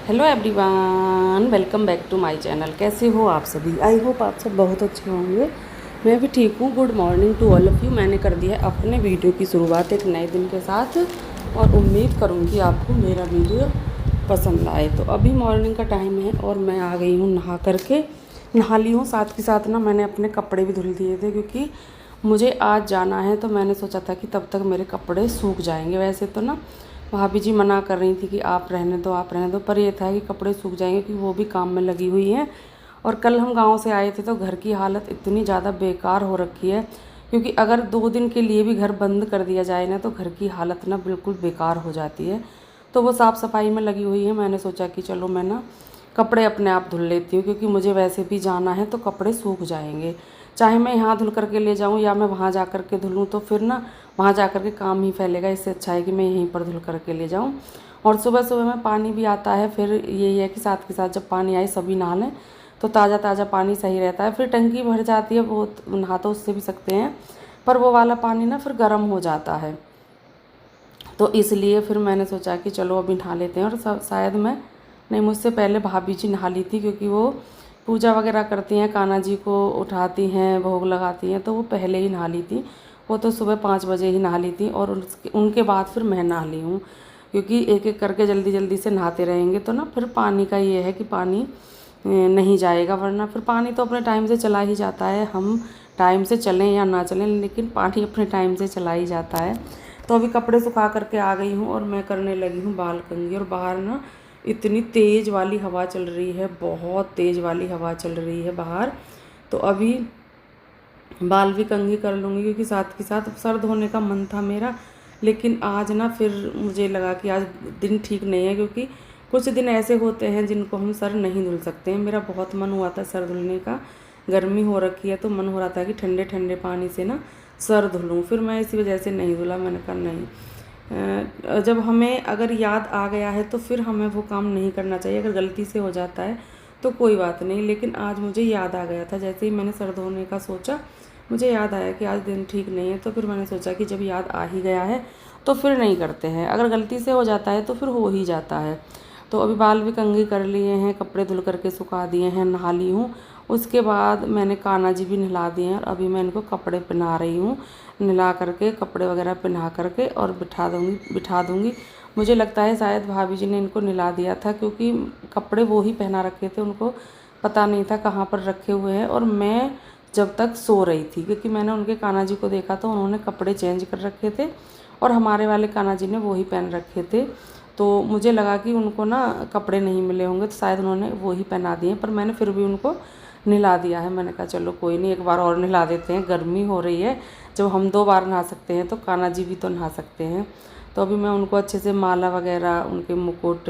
Hello everyone, welcome back to my channel. कैसे हो आप सभी? आई होप आप सब बहुत अच्छे होंगे। मैं भी ठीक हूँ। Good morning to all of you. मैंने कर दिया है अपने वीडियो की शुरुआत एक नए दिन के साथ और उम्मीद करूँगी आपको मेरा वीडियो पसंद आए। तो अभी मॉर्निंग का टाइम है और मैं आ गई हूँ नहा करके। नहा ली हूँ, साथ के साथ ना मैंने अपने कपड़े भी धुल दिए थे क्योंकि मुझे आज जाना है। तो मैंने सोचा था कि तब तक मेरे कपड़े सूख जाएंगे। वैसे तो ना भाभी जी मना कर रही थी कि आप रहने दो, आप रहने दो, पर ये था कि कपड़े सूख जाएंगे क्योंकि वो भी काम में लगी हुई हैं। और कल हम गांव से आए थे तो घर की हालत इतनी ज़्यादा बेकार हो रखी है क्योंकि अगर 2 दिन के लिए भी घर बंद कर दिया जाए ना तो घर की हालत ना बिल्कुल बेकार हो जाती है। तो वो साफ़ सफाई में लगी हुई है। मैंने सोचा कि चलो मैं ना कपड़े अपने आप धुल लेती हूँ क्योंकि मुझे वैसे भी जाना है तो कपड़े सूख जाएंगे। चाहे मैं यहाँ धुल करके ले जाऊँ या मैं वहाँ जा कर के धुलूँ तो फिर ना वहाँ जा कर के काम ही फैलेगा। इससे अच्छा है कि मैं यहीं पर धुल करके ले जाऊँ। और सुबह सुबह में पानी भी आता है, फिर यही है कि साथ के साथ जब पानी आए सभी नहा लें तो ताज़ा ताज़ा पानी सही रहता है। फिर टंकी भर जाती है, वो नहा तो उससे भी सकते हैं पर वो वाला पानी ना फिर गर्म हो जाता है। तो इसलिए फिर मैंने सोचा कि चलो अभी नहा लेते हैं। और शायद मैं नहीं, मुझसे पहले भाभी जी नहा ली थी क्योंकि वो पूजा वगैरह करती हैं, कान्हा जी को उठाती हैं, भोग लगाती हैं, तो वो पहले ही नहा ली थी। वो तो सुबह 5 बजे ही नहा ली थी और उनके बाद फिर मैं नहा ली हूँ क्योंकि एक एक करके जल्दी जल्दी से नहाते रहेंगे तो ना फिर पानी का ये है कि पानी नहीं जाएगा, वरना फिर पानी तो अपने टाइम से चला ही जाता है। हम टाइम से चलें या ना चलें लेकिन पानी अपने टाइम से चला ही जाता है। तो अभी कपड़े सुखा करके आ गई हूँ और मैं करने लगी हूँ बाल कंघी। और बाहर ना इतनी तेज़ वाली हवा चल रही है, बहुत तेज़ वाली हवा चल रही है बाहर। तो अभी बाल भी कंघी कर लूँगी क्योंकि साथ के साथ सर धोने का मन था मेरा, लेकिन आज ना फिर मुझे लगा कि आज दिन ठीक नहीं है क्योंकि कुछ दिन ऐसे होते हैं जिनको हम सर नहीं धुल सकते हैं। मेरा बहुत मन हुआ था सर धुलने का, गर्मी हो रखी है तो मन हो रहा था कि ठंडे ठंडे पानी से ना सर धुलूँ। फिर मैं इसी वजह से नहीं धुला। मैंने कहा नहीं, जब हमें अगर याद आ गया है तो फिर हमें वो काम नहीं करना चाहिए। अगर गलती से हो जाता है तो कोई बात नहीं, लेकिन आज मुझे याद आ गया था। जैसे ही मैंने सर धोने का सोचा मुझे याद आया कि आज दिन ठीक नहीं है, तो फिर मैंने सोचा कि जब याद आ ही गया है तो फिर नहीं करते हैं। अगर गलती से हो जाता है तो फिर हो ही जाता है। तो अभी बाल भी कंघी कर लिए हैं, कपड़े धुल करके सुखा दिए हैं, नहा ली हूँ। उसके बाद मैंने कान्हा जी भी नहला दिए हैं और अभी मैं इनको कपड़े पहना रही हूँ। नहला करके कपड़े वगैरह पहना करके और बिठा दूँगी। मुझे लगता है शायद भाभी जी ने इनको नहला दिया था क्योंकि कपड़े वो ही पहना रखे थे, उनको पता नहीं था कहाँ पर रखे हुए हैं। और मैं जब तक सो रही थी क्योंकि मैंने उनके कान्हा जी को देखा तो उन्होंने कपड़े चेंज कर रखे थे और हमारे वाले कान्हा जी ने वो ही पहन रखे थे। तो मुझे लगा कि उनको ना कपड़े नहीं मिले होंगे तो शायद उन्होंने वो ही पहना दिए, पर मैंने फिर भी उनको नहला दिया है। मैंने कहा चलो कोई नहीं, एक बार और नहला देते हैं, गर्मी हो रही है। जब हम 2 बार नहा सकते हैं तो कान्हा जी भी तो नहा सकते हैं। तो अभी मैं उनको अच्छे से माला वगैरह, उनके मुकुट,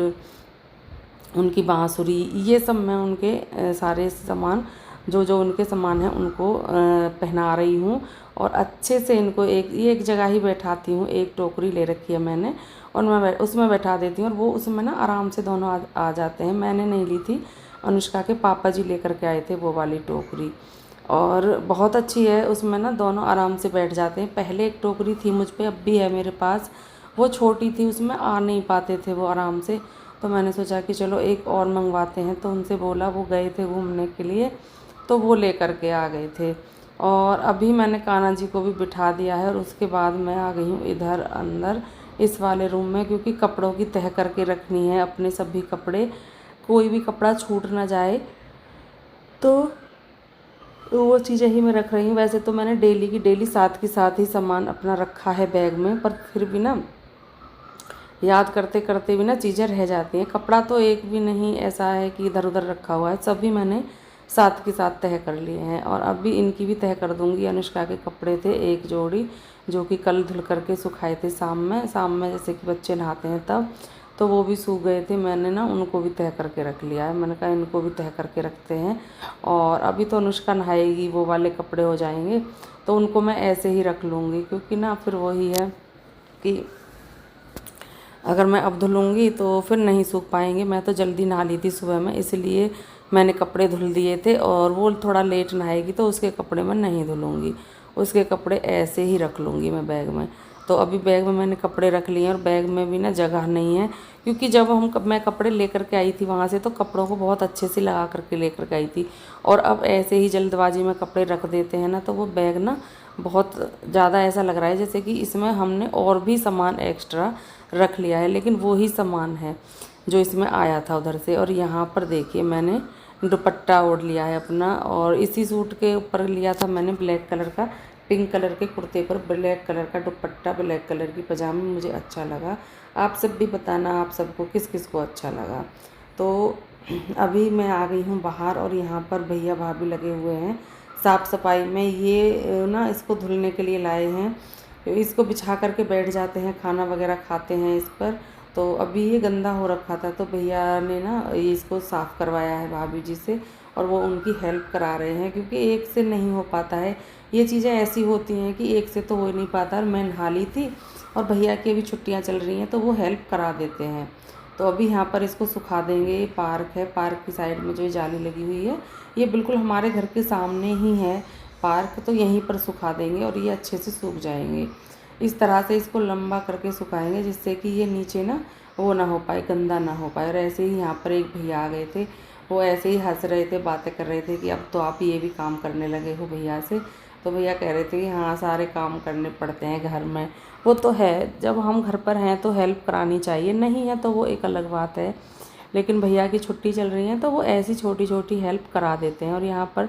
उनकी बाँसुरी, ये सब मैं उनके सारे सामान जो जो उनके सामान हैं उनको पहना रही हूँ। और अच्छे से इनको एक जगह ही बैठाती हूँ। एक टोकरी ले रखी है मैंने और मैं उसमें बैठा देती हूँ और वो उसमें ना आराम से दोनों आ जाते हैं। मैंने नहीं ली थी, अनुष्का के पापा जी लेकर के आए थे वो वाली टोकरी और बहुत अच्छी है। उसमें ना दोनों आराम से बैठ जाते हैं। पहले एक टोकरी थी मुझ पे, अब भी है मेरे पास, वो छोटी थी, उसमें आ नहीं पाते थे वो आराम से। तो मैंने सोचा कि चलो एक और मंगवाते हैं। तो उनसे बोला, वो गए थे घूमने के लिए तो वो ले करके आ गए थे। और अभी मैंने कान्हा जी को भी बिठा दिया है और उसके बाद मैं आ गई हूँ इधर अंदर इस वाले रूम में क्योंकि कपड़ों की तह करके रखनी है अपने सभी कपड़े, कोई भी कपड़ा छूट ना जाए। तो वो चीज़ें ही मैं रख रही हूँ। वैसे तो मैंने डेली की डेली साथ के साथ ही सामान अपना रखा है बैग में, पर फिर भी ना याद करते करते भी ना चीज़ें रह जाती हैं। कपड़ा तो एक भी नहीं ऐसा है कि इधर उधर रखा हुआ है, सभी मैंने साथ के साथ तह कर लिए हैं। और अब भी इनकी भी तह कर दूंगी। अनुष्का के कपड़े थे एक जोड़ी जो कि कल धुल करके सुखाए थे शाम में जैसे कि बच्चे नहाते हैं तब, तो वो भी सूख गए थे। मैंने ना उनको भी तह करके रख लिया है। मैंने कहा इनको भी तह करके रखते हैं। और अभी तो अनुष्का नहाएगी, वो वाले कपड़े हो जाएंगे तो उनको मैं ऐसे ही रख लूँगी क्योंकि ना फिर वही है कि अगर मैं अब धुलूँगी तो फिर नहीं सूख पाएंगे। मैं तो जल्दी नहा ली थी सुबह में, इसलिए मैंने कपड़े धुल दिए थे। और वो थोड़ा लेट नहाएगी तो उसके कपड़े मैं नहीं धुलूँगी, उसके कपड़े ऐसे ही रख लूँगी मैं बैग में। तो अभी बैग में मैंने कपड़े रख लिए हैं और बैग में भी ना जगह नहीं है, क्योंकि जब मैं कपड़े लेकर के आई थी वहाँ से तो कपड़ों को बहुत अच्छे से लगा करके लेकर के आई थी, और अब ऐसे ही जल्दबाजी में कपड़े रख देते हैं ना तो वो बैग ना बहुत ज़्यादा ऐसा लग रहा है जैसे कि इसमें हमने और भी सामान एक्स्ट्रा रख लिया है, लेकिन वही सामान है जो इसमें आया था उधर से। और यहाँ पर देखिए मैंने दुपट्टा ओढ़ लिया है अपना, और इसी सूट के ऊपर लिया था मैंने ब्लैक कलर का, पिंक कलर के कुर्ते पर ब्लैक कलर का दुपट्टा, ब्लैक कलर की पजामे, मुझे अच्छा लगा। आप सब भी बताना आप सबको किस किस को अच्छा लगा। तो अभी मैं आ गई हूँ बाहर, और यहाँ पर भैया भाभी लगे हुए हैं साफ़ सफाई में। ये ना इसको धुलने के लिए लाए हैं, इसको बिछा करके बैठ जाते हैं, खाना वगैरह खाते हैं इस पर। तो अभी ये गंदा हो रखा था तो भैया ने ना ये इसको साफ़ करवाया है भाभी जी से, और वो उनकी हेल्प करा रहे हैं, क्योंकि एक से नहीं हो पाता है। ये चीज़ें ऐसी होती हैं कि एक से तो हो ही नहीं पाता। और मैं नहा ली थी और भैया की अभी छुट्टियां चल रही हैं तो वो हेल्प करा देते हैं। तो अभी यहाँ पर इसको सुखा देंगे। ये पार्क है, पार्क की साइड में जो जाली लगी हुई है ये बिल्कुल हमारे घर के सामने ही है पार्क, तो यहीं पर सुखा देंगे और ये अच्छे से सूख जाएंगे। इस तरह से इसको लंबा करके सुखाएंगे जिससे कि ये नीचे ना वो ना हो पाए, गंदा ना हो पाए। और ऐसे ही यहाँ पर एक भैया आ गए थे, वो ऐसे ही हंस रहे थे, बातें कर रहे थे कि अब तो आप ये भी काम करने लगे हो भैया से। तो भैया कह रहे थे कि हाँ सारे काम करने पड़ते हैं घर में। वो तो है, जब हम घर पर हैं तो हेल्प करानी चाहिए, नहीं है तो वो एक अलग बात है। लेकिन भैया की छुट्टी चल रही है तो वो ऐसी छोटी छोटी हेल्प करा देते हैं। और यहाँ पर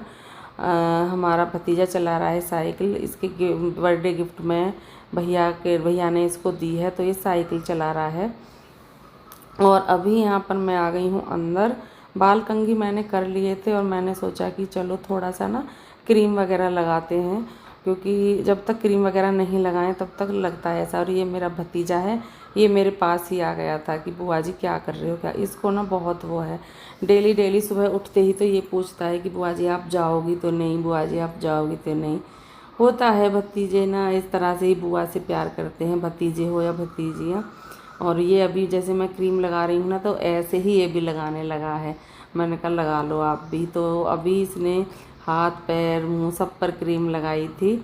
हमारा भतीजा चला रहा है साइकिल, इसके बर्थडे गिफ्ट में भैया ने इसको दी है, तो ये साइकिल चला रहा है। और अभी यहाँ पर मैं आ गई हूँ अंदर। बाल कंघी मैंने कर लिए थे और मैंने सोचा कि चलो थोड़ा सा ना क्रीम वगैरह लगाते हैं, क्योंकि जब तक क्रीम वगैरह नहीं लगाएं तब तक लगता है ऐसा। और ये मेरा भतीजा है, ये मेरे पास ही आ गया था कि बुआ जी क्या कर रहे हो, क्या। इसको ना बहुत वो है, डेली सुबह उठते ही तो ये पूछता है कि बुआ जी आप जाओगी तो नहीं, बुआ जी आप जाओगी तो नहीं। होता है भतीजे ना इस तरह से ही बुआ से प्यार करते हैं, भतीजे हो या भतीजियाँ। और ये अभी जैसे मैं क्रीम लगा रही हूँ ना तो ऐसे ही ये भी लगाने लगा है। मैंने कहा लगा लो आप भी। तो अभी इसने हाथ पैर मुंह सब पर क्रीम लगाई थी।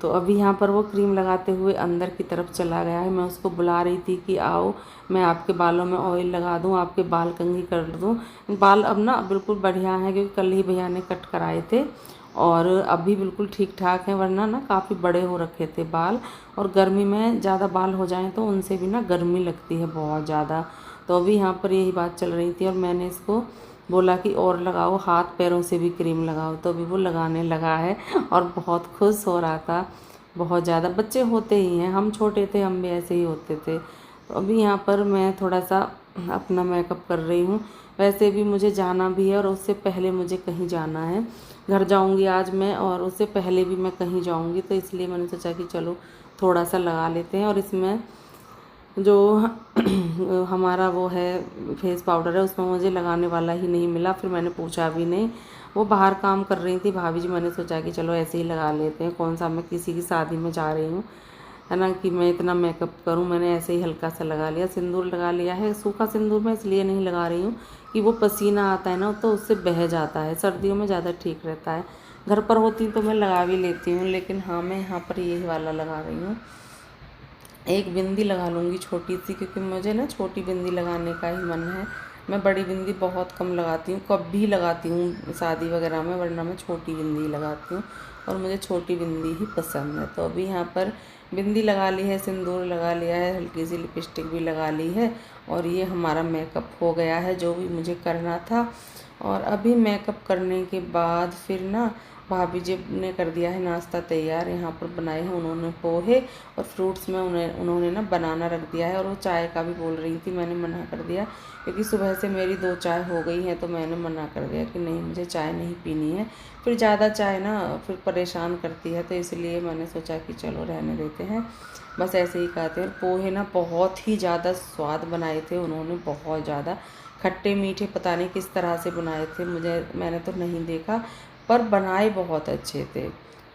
तो अभी यहाँ पर वो क्रीम लगाते हुए अंदर की तरफ चला गया है। मैं उसको बुला रही थी कि आओ मैं आपके बालों में ऑयल लगा दूँ, आपके बाल कंघी कर दूँ। बाल अब ना बिल्कुल बढ़िया हैं, क्योंकि कल ही भैया ने कट कराए थे और अभी बिल्कुल ठीक ठाक हैं, वरना ना काफ़ी बड़े हो रखे थे बाल। और गर्मी में ज़्यादा बाल हो जाएं तो उनसे भी ना गर्मी लगती है बहुत ज़्यादा। तो अभी यहाँ पर यही बात चल रही थी और मैंने इसको बोला कि और लगाओ, हाथ पैरों से भी क्रीम लगाओ। तो अभी वो लगाने लगा है और बहुत खुश हो रहा था, बहुत ज़्यादा। बच्चे होते ही हैं, हम छोटे थे हम भी ऐसे ही होते थे। तो अभी यहाँ पर मैं थोड़ा सा अपना मेकअप कर रही हूँ। वैसे भी मुझे जाना भी है और उससे पहले मुझे कहीं जाना है, घर जाऊंगी आज मैं, और उससे पहले भी मैं कहीं जाऊंगी। तो इसलिए मैंने सोचा कि चलो थोड़ा सा लगा लेते हैं। और इसमें जो हमारा वो है फेस पाउडर है उसमें मुझे लगाने वाला ही नहीं मिला, फिर मैंने पूछा भी नहीं। वो बाहर काम कर रही थी भाभी जी, मैंने सोचा कि चलो ऐसे ही लगा लेते हैं, कौन सा मैं किसी की शादी में जा रही हूँ, है ना, कि मैं इतना मेकअप करूँ। मैंने ऐसे ही हल्का सा लगा लिया, सिंदूर लगा लिया है। सूखा सिंदूर मैं इसलिए नहीं लगा रही हूँ कि वो पसीना आता है ना तो उससे बह जाता है, सर्दियों में ज़्यादा ठीक रहता है। घर पर होती तो मैं लगा भी लेती हूँ, लेकिन हाँ मैं यहाँ पर यही वाला लगा रही हूँ। एक बिंदी लगा लूँगी छोटी सी, क्योंकि मुझे ना छोटी बिंदी लगाने का ही मन है। मैं बड़ी बिंदी बहुत कम लगाती हूँ, कभी लगाती हूँ शादी वगैरह में, वरना मैं छोटी बिंदी लगाती हूँ और मुझे छोटी बिंदी ही पसंद है। तो अभी यहाँ पर बिंदी लगा ली है, सिंदूर लगा लिया है, हल्की सी लिपस्टिक भी लगा ली है और ये हमारा मेकअप हो गया है जो भी मुझे करना था। और अभी मेकअप करने के बाद फिर ना भाभी जी ने कर दिया है नाश्ता तैयार। यहाँ पर बनाए हैं उन्होंने पोहे और फ्रूट्स में उन्होंने ना बनाना रख दिया है। और वो चाय का भी बोल रही थी, मैंने मना कर दिया क्योंकि सुबह से मेरी 2 चाय हो गई हैं, तो मैंने मना कर दिया कि नहीं मुझे चाय नहीं पीनी है। फिर ज़्यादा चाय ना फिर परेशान करती है, तो इसलिए मैंने सोचा कि चलो रहने देते हैं, बस ऐसे ही खाते हैं। और पोहे ना बहुत ही ज़्यादा स्वाद बनाए थे उन्होंने, बहुत ज़्यादा खट्टे मीठे, पता नहीं किस तरह से बनाए थे, मैंने तो नहीं देखा, पर बनाए बहुत अच्छे थे,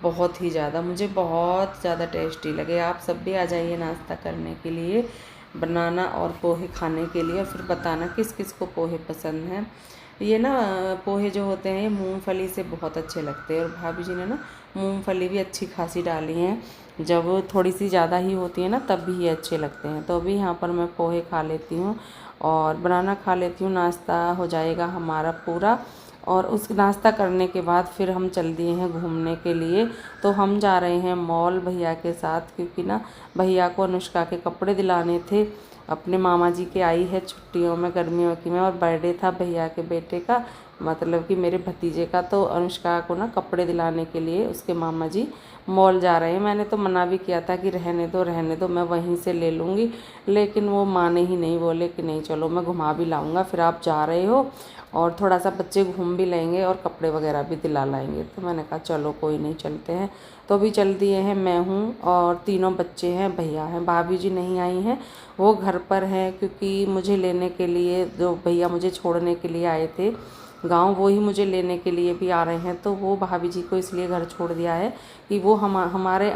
बहुत ही ज़्यादा, मुझे बहुत ज़्यादा टेस्टी लगे। आप सब भी आ जाइए नाश्ता करने के लिए। बनाना और पोहे खाने के लिए, और फिर बताना किस किस को पोहे पसंद हैं। ये ना पोहे जो होते हैं ये मूंगफली से बहुत अच्छे लगते हैं, और भाभी जी ने ना मूंगफली भी अच्छी खासी डाली हैं। जब थोड़ी सी ज़्यादा ही होती है ना तब भी ये अच्छे लगते हैं। तो अभी यहाँ पर मैं पोहे खा लेती हूँ और बनाना खा लेती हूँ, नाश्ता हो जाएगा हमारा पूरा। और उस नाश्ता करने के बाद फिर हम चल दिए हैं घूमने के लिए। तो हम जा रहे हैं मॉल भैया के साथ, क्योंकि ना भैया को अनुष्का के कपड़े दिलाने थे। अपने मामा जी के आई है छुट्टियों में, गर्मियों की में, और बर्थडे था भैया के बेटे का, मतलब कि मेरे भतीजे का। तो अनुष्का को ना कपड़े दिलाने के लिए उसके मामा जी मॉल जा रहे हैं। मैंने तो मना भी किया था कि रहने दो, मैं वहीं से ले लूँगी, लेकिन वो माने ही नहीं, बोले कि नहीं चलो मैं घुमा भी लाऊंगा, फिर आप जा रहे हो और थोड़ा सा बच्चे घूम भी लेंगे और कपड़े वगैरह भी दिला लाएंगे। तो मैंने कहा चलो कोई नहीं, चलते हैं। तो अभी चल दिए हैं, मैं हूँ और तीनों बच्चे हैं, भैया हैं, भाभी जी नहीं आई हैं, वो घर पर हैं, क्योंकि मुझे लेने के लिए जो भैया मुझे छोड़ने के लिए आए थे गांव, वो ही मुझे लेने के लिए भी आ रहे हैं। तो वो भाभी जी को इसलिए घर छोड़ दिया है कि वो हमारे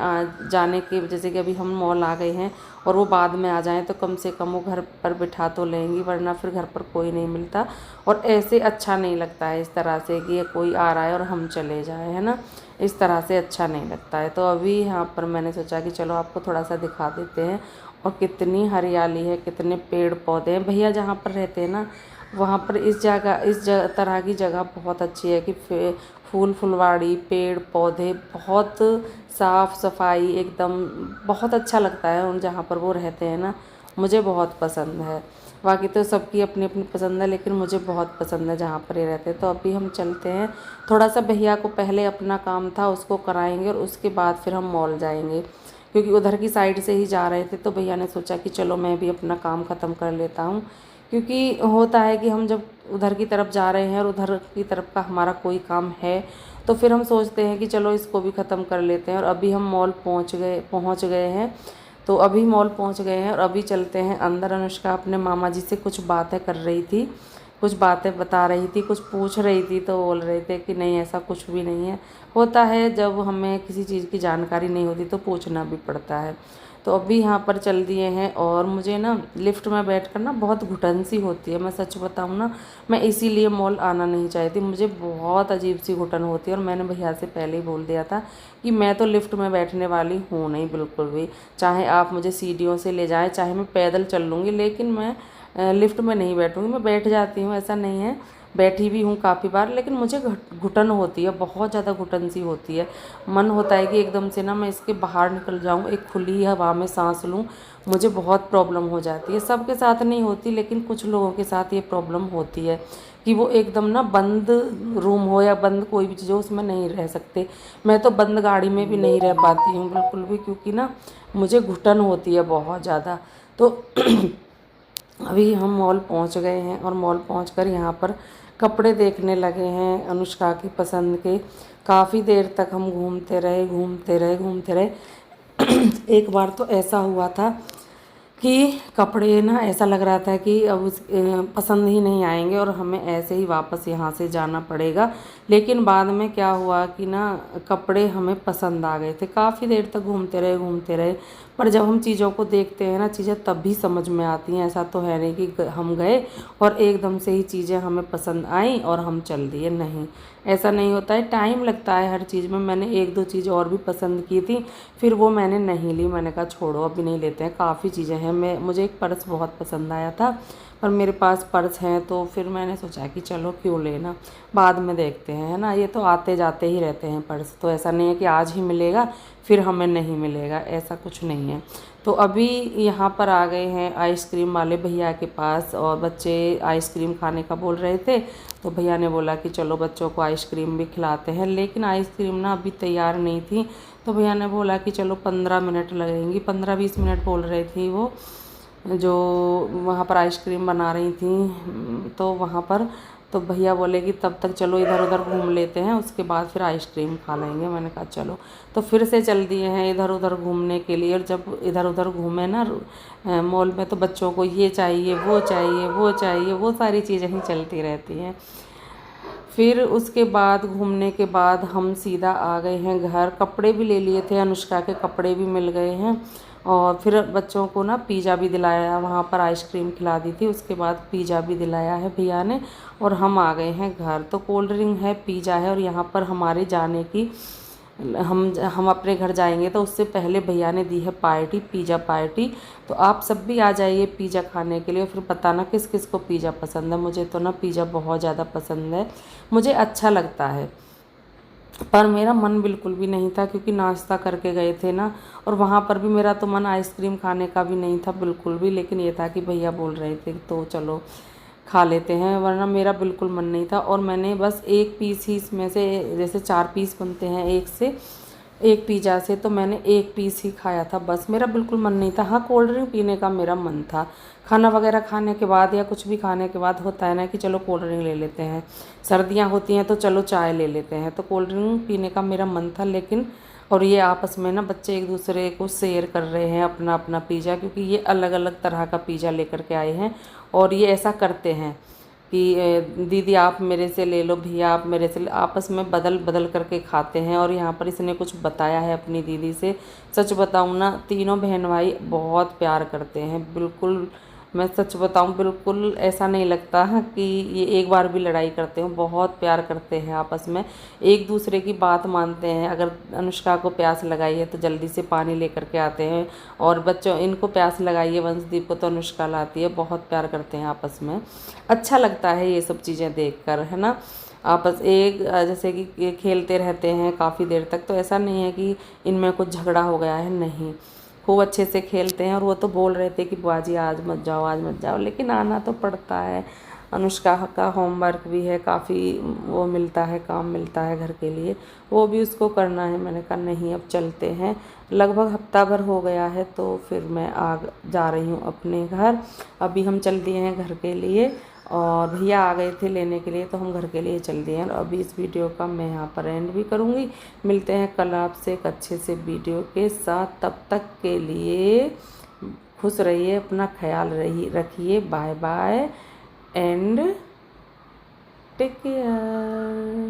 जाने के, जैसे कि अभी हम मॉल आ गए हैं और वो बाद में आ जाएं तो कम से कम वो घर पर बिठा तो लेंगी, वरना फिर घर पर कोई नहीं मिलता और ऐसे अच्छा नहीं लगता है इस तरह से कि कोई आ रहा है और हम चले जाए, है ना, इस तरह से अच्छा नहीं लगता है। तो अभी यहाँ पर मैंने सोचा कि चलो आपको थोड़ा सा दिखा देते हैं। और कितनी हरियाली है, कितने पेड़ पौधे हैं। भैया जहाँ पर रहते हैं ना वहाँ पर इस तरह की जगह बहुत अच्छी है कि फूल फुलवाड़ी, पेड़ पौधे, बहुत साफ़ सफाई एकदम, बहुत अच्छा लगता है उन जहाँ पर वो रहते हैं ना, मुझे बहुत पसंद है। बाकी तो सबकी अपनी अपनी पसंद है, लेकिन मुझे बहुत पसंद है जहाँ पर ये रहते हैं। तो अभी हम चलते हैं, थोड़ा सा भैया को पहले अपना काम था उसको कराएंगे और उसके बाद फिर हम मॉल जाएंगे, क्योंकि उधर की साइड से ही जा रहे थे। तो भैया ने सोचा कि चलो मैं भी अपना काम ख़त्म कर लेता हूँ, क्योंकि होता है कि हम जब उधर की तरफ जा रहे हैं और उधर की तरफ का हमारा कोई काम है तो फिर हम सोचते हैं कि चलो इसको भी ख़त्म कर लेते हैं। और अभी हम मॉल पहुँच गए हैं। तो अभी मॉल पहुँच गए हैं और अभी चलते हैं अंदर। अनुष्का अपने मामा जी से कुछ बातें कर रही थी, कुछ बातें बता रही थी, कुछ पूछ रही थी। तो बोल रहे थे कि नहीं ऐसा कुछ भी नहीं है, होता है जब हमें किसी चीज़ की जानकारी नहीं होती तो पूछना भी पड़ता है। तो अभी यहाँ पर चल दिए हैं और मुझे ना लिफ्ट में बैठकर ना बहुत घुटन सी होती है, मैं सच बताऊँ ना, मैं इसीलिए मॉल आना नहीं चाहती, मुझे बहुत अजीब सी घुटन होती है। और मैंने भैया से पहले ही बोल दिया था कि मैं तो लिफ्ट में बैठने वाली हूँ नहीं बिल्कुल भी, चाहे आप मुझे सीढ़ियों से ले जाएं, चाहे मैं पैदल चल लूँगी, लेकिन मैं लिफ्ट में नहीं बैठूँगी। मैं बैठ जाती हूँ, ऐसा नहीं है, बैठी भी हूँ काफ़ी बार, लेकिन मुझे घुटन होती है, बहुत ज़्यादा घुटन सी होती है। मन होता है कि एकदम से ना मैं इसके बाहर निकल जाऊँ, एक खुली हवा में सांस लूँ, मुझे बहुत प्रॉब्लम हो जाती है। सबके साथ नहीं होती, लेकिन कुछ लोगों के साथ ये प्रॉब्लम होती है कि वो एकदम ना बंद रूम हो या बंद कोई भी चीज़ हो उसमें नहीं रह सकते। मैं तो बंद गाड़ी में भी नहीं रह पाती हूँ बिल्कुल भी, क्योंकि ना मुझे घुटन होती है बहुत ज़्यादा। तो अभी हम मॉल पहुंच गए हैं और मॉल पहुंचकर यहाँ पर कपड़े देखने लगे हैं अनुष्का की पसंद के। काफ़ी देर तक हम घूमते रहे। एक बार तो ऐसा हुआ था कि कपड़े ना ऐसा लग रहा था कि अब पसंद ही नहीं आएंगे और हमें ऐसे ही वापस यहाँ से जाना पड़ेगा। लेकिन बाद में क्या हुआ कि ना कपड़े हमें पसंद आ गए थे। काफ़ी देर तक घूमते रहे, पर जब हम चीज़ों को देखते हैं ना, चीज़ें तब भी समझ में आती हैं। ऐसा तो है नहीं कि हम गए और एकदम से ही चीज़ें हमें पसंद आई और हम चल दिए, नहीं, ऐसा नहीं होता है, टाइम लगता है हर चीज़ में। मैंने एक दो चीज़ और भी पसंद की थी, फिर वो मैंने नहीं ली, मैंने कहा छोड़ो अभी नहीं लेते हैं, काफ़ी चीज़ें हैं। मुझे एक पर्स बहुत पसंद आया था, पर मेरे पास पर्स हैं, तो फिर मैंने सोचा कि चलो क्यों लेना, बाद में देखते हैं, है ना, ये तो आते जाते ही रहते हैं पर्स, तो ऐसा नहीं है कि आज ही मिलेगा फिर हमें नहीं मिलेगा, ऐसा कुछ नहीं है। तो अभी यहाँ पर आ गए हैं आइसक्रीम वाले भैया के पास, और बच्चे आइसक्रीम खाने का बोल रहे थे, तो भैया ने बोला कि चलो बच्चों को आइसक्रीम भी खिलाते हैं। लेकिन आइसक्रीम ना अभी तैयार नहीं थी, तो भैया ने बोला कि चलो 15 मिनट लगेंगी, 15-20 मिनट बोल रही थी वो जो वहाँ पर आइसक्रीम बना रही थी। तो वहाँ पर तो भैया बोले कि तब तक चलो इधर उधर घूम लेते हैं, उसके बाद फिर आइसक्रीम खा लेंगे। मैंने कहा चलो, तो फिर से चल दिए हैं इधर उधर घूमने के लिए। और जब इधर उधर घूमे ना मॉल में, तो बच्चों को ये चाहिए वो चाहिए वो चाहिए, वो सारी चीज़ें ही चलती रहती हैं। फिर उसके बाद घूमने के बाद हम सीधा आ गए हैं घर। कपड़े भी ले लिए थे, अनुष्का के कपड़े भी मिल गए हैं और फिर बच्चों को ना पिज़्ज़ा भी दिलाया, वहाँ पर आइसक्रीम खिला दी थी, उसके बाद पिज़्ज़ा भी दिलाया है भैया ने। और हम आ गए हैं घर। तो कोल्ड ड्रिंक है, पिज़्ज़ा है, और यहाँ पर हमारे जाने की हम अपने घर जाएंगे तो उससे पहले भैया ने दी है पार्टी, पिज़्ज़ा पार्टी। तो आप सब भी आ जाइए पिज़्ज़ा खाने के लिए। फिर बताना किस किस को पिज़्ज़ा पसंद है। मुझे तो ना पिज़्ज़ा बहुत ज़्यादा पसंद है, मुझे अच्छा लगता है। पर मेरा मन बिल्कुल भी नहीं था क्योंकि नाश्ता करके गए थे ना, और वहाँ पर भी मेरा तो मन आइसक्रीम खाने का भी नहीं था बिल्कुल भी, लेकिन ये था कि भैया बोल रहे थे तो चलो खा लेते हैं, वरना मेरा बिल्कुल मन नहीं था। और मैंने बस एक पीस ही इसमें से, जैसे 4 पीस बनते हैं एक पिज़्ज़ा से, तो मैंने एक पीस ही खाया था बस। मेरा बिल्कुल मन नहीं था। हाँ, कोल्ड ड्रिंक पीने का मेरा मन था। खाना वगैरह खाने के बाद या कुछ भी खाने के बाद होता है ना कि चलो कोल्ड ड्रिंक ले लेते हैं, सर्दियाँ होती हैं तो चलो चाय ले लेते हैं, तो कोल्ड ड्रिंक पीने का मेरा मन था। लेकिन और ये आपस में ना बच्चे एक दूसरे को शेयर कर रहे हैं अपना अपना पिज़्ज़ा, क्योंकि ये अलग अलग तरह का पिज़्ज़ा लेकर के आए हैं। और ये ऐसा करते हैं कि दीदी आप मेरे से ले लो, भैया आप मेरे से, आपस में बदल बदल करके खाते हैं। और यहाँ पर इसने कुछ बताया है अपनी दीदी से। सच बताऊँ ना, तीनों बहन भाई बहुत प्यार करते हैं बिल्कुल। मैं सच बताऊँ, बिल्कुल ऐसा नहीं लगता कि ये एक बार भी लड़ाई करते हो, बहुत प्यार करते हैं आपस में, एक दूसरे की बात मानते हैं। अगर अनुष्का को प्यास लगाई है तो जल्दी से पानी लेकर के आते हैं, और बच्चों इनको प्यास लगाई है वंशदीप को तो अनुष्का लाती है। बहुत प्यार करते हैं आपस में, अच्छा लगता है ये सब चीज़ें देखकर, है ना। आपस एक जैसे कि खेलते रहते हैं काफ़ी देर तक, तो ऐसा नहीं है कि इनमें कुछ झगड़ा हो गया है, नहीं, खूब अच्छे से खेलते हैं। और वो तो बोल रहे थे कि बुआ जी आज मत जाओ, आज मत जाओ, लेकिन आना तो पड़ता है। अनुष्का का होमवर्क भी है, काफ़ी वो मिलता है, काम मिलता है घर के लिए, वो भी उसको करना है। मैंने कहा नहीं अब चलते हैं, लगभग हफ्ता भर हो गया है, तो फिर मैं जा रही हूँ अपने घर। अभी हम चल दिए हैं घर के लिए, और भैया आ गए थे लेने के लिए, तो हम घर के लिए चल दिए हैं। और अभी इस वीडियो का मैं यहाँ पर एंड भी करूँगी। मिलते हैं कल आपसे एक अच्छे से वीडियो के साथ। तब तक के लिए खुश रहिए, अपना ख्याल रखिए। Bye bye and take care.